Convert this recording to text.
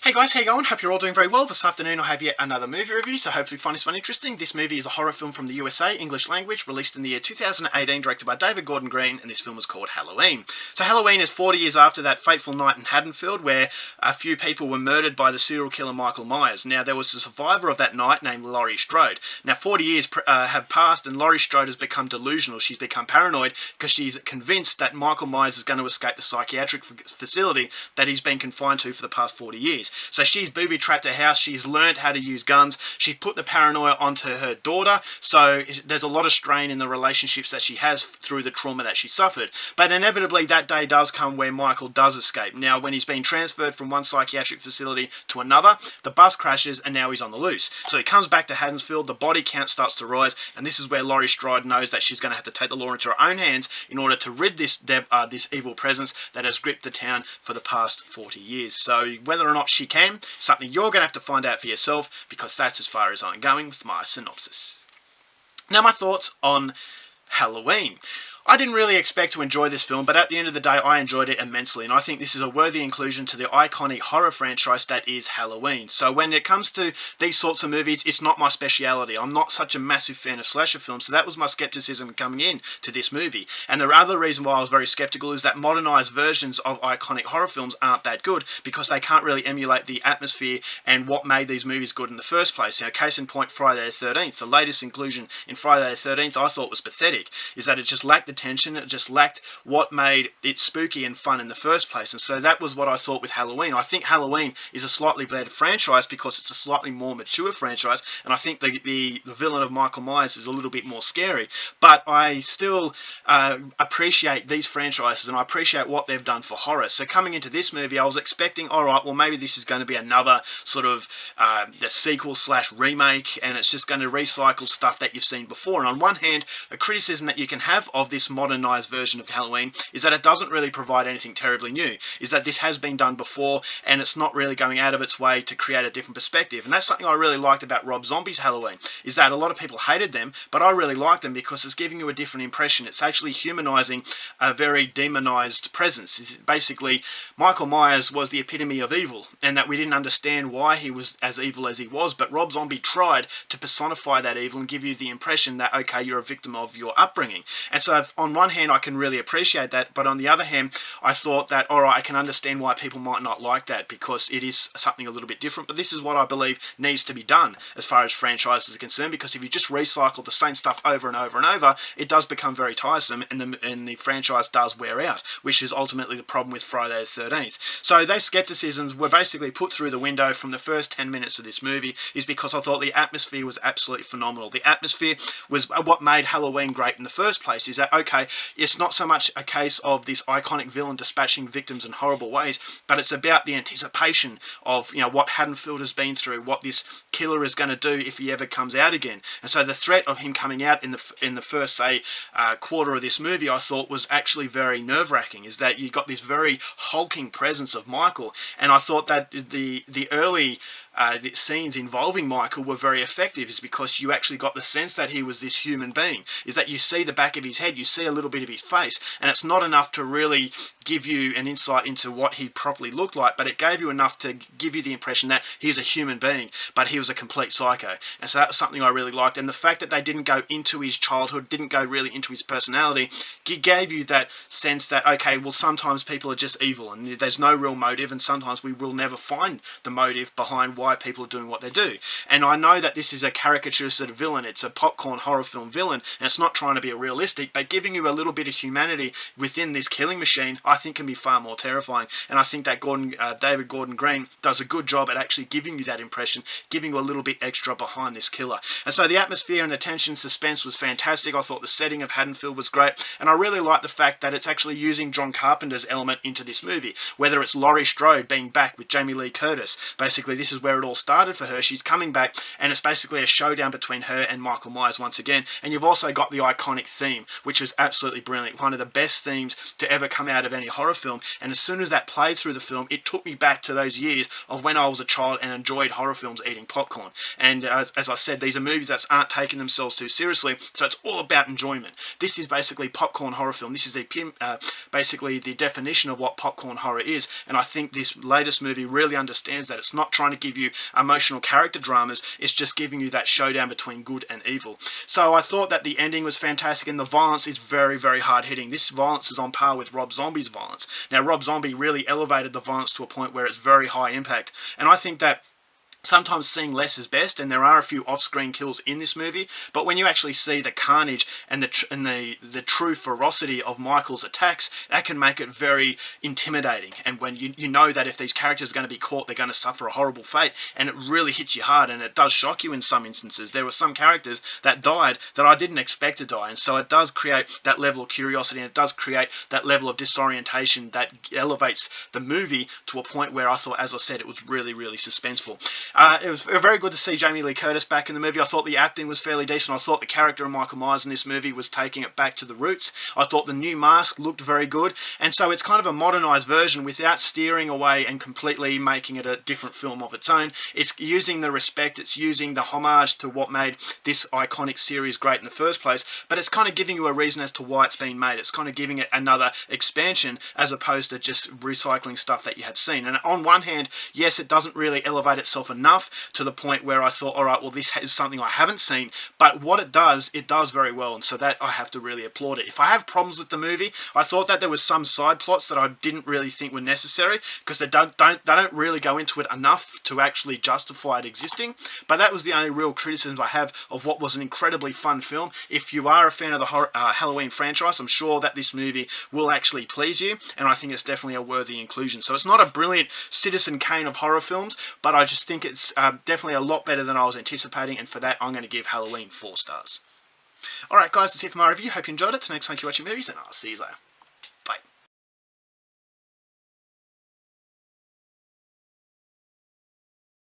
Hey guys, how you going? Hope you're all doing very well. This afternoon I have yet another movie review, so hopefully you find this one interesting. This movie is a horror film from the USA, English language, released in the year 2018, directed by David Gordon Green, and this film is called Halloween. So Halloween is 40 years after that fateful night in Haddonfield where a few people were murdered by the serial killer Michael Myers. Now there was a survivor of that night named Laurie Strode. Now 40 years have passed and Laurie Strode has become delusional. She's become paranoid because she's convinced that Michael Myers is going to escape the psychiatric facility that he's been confined to for the past 40 years. So she's booby-trapped her house, she's learned how to use guns, she's put the paranoia onto her daughter, so there's a lot of strain in the relationships that she has through the trauma that she suffered. But inevitably that day does come where Michael does escape. Now when he's been transferred from one psychiatric facility to another, the bus crashes and now he's on the loose. So he comes back to Haddonfield, the body count starts to rise, and this is where Laurie Strode knows that she's going to have to take the law into her own hands in order to rid this evil presence that has gripped the town for the past 40 years. So whether or not she can, something you're going to have to find out for yourself, because that's as far as I'm going with my synopsis. Now my thoughts on Halloween. I didn't really expect to enjoy this film, but at the end of the day I enjoyed it immensely, and I think this is a worthy inclusion to the iconic horror franchise that is Halloween. So when it comes to these sorts of movies, it's not my speciality. I'm not such a massive fan of slasher films, so that was my skepticism coming in to this movie. And the other reason why I was very skeptical is that modernized versions of iconic horror films aren't that good, because they can't really emulate the atmosphere and what made these movies good in the first place. You know, case in point, Friday the 13th. The latest inclusion in Friday the 13th I thought was pathetic, is that it just lacked the tension, it just lacked what made it spooky and fun in the first place. And so that was what I thought with Halloween. I think Halloween is a slightly better franchise because it's a slightly more mature franchise, and I think the villain of Michael Myers is a little bit more scary. But I still appreciate these franchises, and I appreciate what they've done for horror. So coming into this movie I was expecting, alright, well maybe this is going to be another sort of the sequel slash remake, and it's just going to recycle stuff that you've seen before. And on one hand, a criticism that you can have of this modernized version of Halloween is that it doesn't really provide anything terribly new, is that this has been done before and it's not really going out of its way to create a different perspective. And that's something I really liked about Rob Zombie's Halloween, is that a lot of people hated them, but I really liked them because it's giving you a different impression. It's actually humanizing a very demonized presence. It's basically, Michael Myers was the epitome of evil, and that we didn't understand why he was as evil as he was, but Rob Zombie tried to personify that evil and give you the impression that, okay, you're a victim of your upbringing. And so on one hand I can really appreciate that, but on the other hand I thought that, alright, I can understand why people might not like that, because it is something a little bit different. But this is what I believe needs to be done as far as franchises are concerned, because if you just recycle the same stuff over and over and over, it does become very tiresome, and the franchise does wear out, which is ultimately the problem with Friday the 13th. So those skepticisms were basically put through the window from the first 10 minutes of this movie, is because I thought the atmosphere was absolutely phenomenal. The atmosphere was what made Halloween great in the first place, is that, okay, it's not so much a case of this iconic villain dispatching victims in horrible ways, but it's about the anticipation of, you know, what Haddonfield has been through, what this killer is going to do if he ever comes out again. And so the threat of him coming out in the first, say, quarter of this movie, I thought was actually very nerve-wracking, is that you got this very hulking presence of Michael, and I thought that the early the scenes involving Michael were very effective, is because you actually got the sense that he was this human being, is that you see the back of his head, you see a little bit of his face, and it's not enough to really give you an insight into what he properly looked like, but it gave you enough to give you the impression that he was a human being, but he was a complete psycho. And so that was something I really liked, and the fact that they didn't go into his childhood, didn't go really into his personality, gave you that sense that, okay, well sometimes people are just evil and there's no real motive, and sometimes we will never find the motive behind why people are doing what they do. And I know that this is a caricature sort of villain, it's a popcorn horror film villain, and it's not trying to be realistic, but giving you a little bit of humanity within this killing machine, I think can be far more terrifying. And I think that David Gordon Green does a good job at actually giving you that impression, giving you a little bit extra behind this killer. And so the atmosphere and the tension, suspense was fantastic. I thought the setting of Haddonfield was great, and I really like the fact that it's actually using John Carpenter's element into this movie, whether it's Laurie Strode being back with Jamie Lee Curtis. Basically this is where where it all started for her. She's coming back, and it's basically a showdown between her and Michael Myers once again. And you've also got the iconic theme, which was absolutely brilliant. One of the best themes to ever come out of any horror film. And as soon as that played through the film, it took me back to those years of when I was a child and enjoyed horror films eating popcorn. And as I said, these are movies that aren't taking themselves too seriously, so it's all about enjoyment. This is basically popcorn horror film. This is basically the definition of what popcorn horror is, and I think this latest movie really understands that. It's not trying to give you emotional character dramas, it's just giving you that showdown between good and evil. So I thought that the ending was fantastic, and the violence is very, very hard hitting. This violence is on par with Rob Zombie's violence. Now, Rob Zombie really elevated the violence to a point where it's very high impact, and I think that sometimes seeing less is best, and there are a few off-screen kills in this movie, but when you actually see the carnage and the true ferocity of Michael's attacks, that can make it very intimidating. And when you know that if these characters are going to be caught, they're going to suffer a horrible fate, and it really hits you hard, and it does shock you in some instances. There were some characters that died that I didn't expect to die, and so it does create that level of curiosity, and it does create that level of disorientation that elevates the movie to a point where I thought, as I said, it was really, really suspenseful. It was very good to see Jamie Lee Curtis back in the movie. I thought the acting was fairly decent. I thought the character of Michael Myers in this movie was taking it back to the roots. I thought the new mask looked very good. And so it's kind of a modernised version without steering away and completely making it a different film of its own. It's using the respect, it's using the homage to what made this iconic series great in the first place, but it's kind of giving you a reason as to why it's been made. It's kind of giving it another expansion as opposed to just recycling stuff that you had seen. And on one hand, yes, it doesn't really elevate itself enough to the point where I thought, all right, well, this is something I haven't seen, but what it does very well, and so that I have to really applaud it. If I have problems with the movie, I thought that there was some side plots that I didn't really think were necessary, because they don't really go into it enough to actually justify it existing, but that was the only real criticism I have of what was an incredibly fun film. If you are a fan of the Halloween franchise, I'm sure that this movie will actually please you, and I think it's definitely a worthy inclusion. So it's not a brilliant Citizen Kane of horror films, but I just think it's definitely a lot better than I was anticipating, and for that I'm going to give Halloween 4 stars. Alright guys, that's it for my review. Hope you enjoyed it. Till next time, keep watching movies, and I'll see you later.